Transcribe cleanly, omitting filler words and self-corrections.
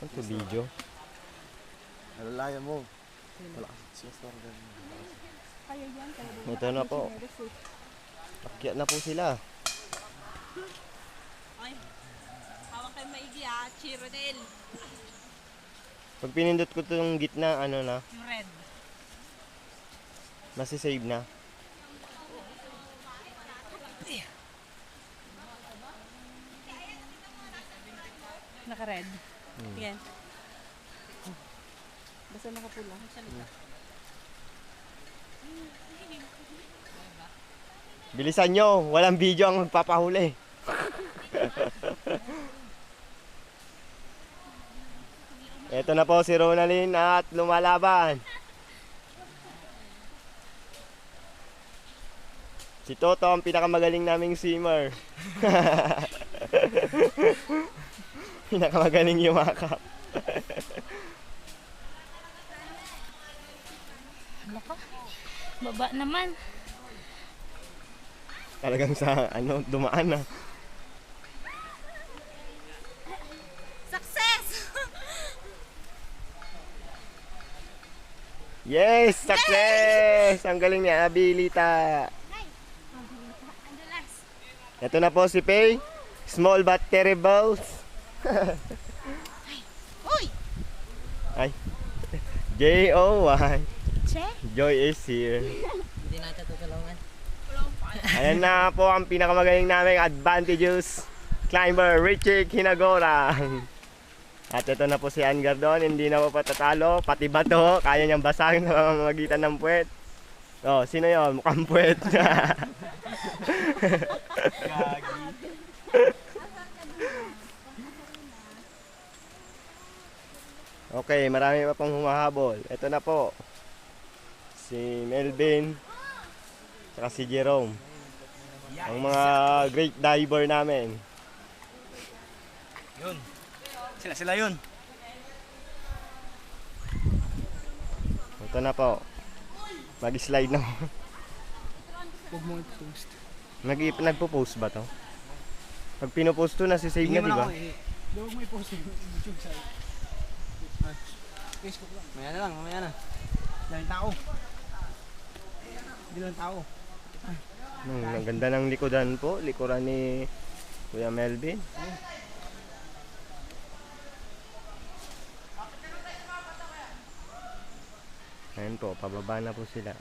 Ito video. Alalayan mo. Wala kasi siya store ganun. Kaya yan, kaya din. Ito na po. Akyat na po sila. Ay, hawak kayo maigi ha, Chironel. Pag pinindot ko itong gitna, ano na, Yung red. masisave na. Naka-red. Yan. Basta nakapula. Bilisan nyo, walang video ang magpapahuli. Ito na po si Ronalyn at lumalaban. Si Toto ang pinakamagaling naming swimmer. Pinakamagaling yumakap. Baba naman. Talagang sa ano dumaan na. Success! Yes, success! Ang galing niya, Abilita. Ito na po si Pay. Small but terrible. Uy! Ay. J-O-Y. Che? Joy is here. Hindi natin tutulungan. Ayan na po ang pinakamagaling naming advantageous climber, Richie Hinagorang. At ito na po si Ann Gardon, hindi na po patatalo, pati bato, kaya niyang basagin sa pamamagitan ng puwet. Oh, sino yon? Mukhang puwet. Okay, marami pa pong humahabol. Ito na po. Si Melvin, saka si Jerome. Ang mga great diver namin. Yun. Sila yun. Ito na po. Mag-slide na. Huwag mo i-post. Nagpo-post ba to? Pag pinopost to, nasisave na, di ba? Huwag mo i-post yung YouTube sa Facebook lang. Mamaya na. Dahil tao. Hindi lang tao. Ang ganda ng likodan po. Likuran ni Kuya Melvin. Ayan po, pababa na po sila.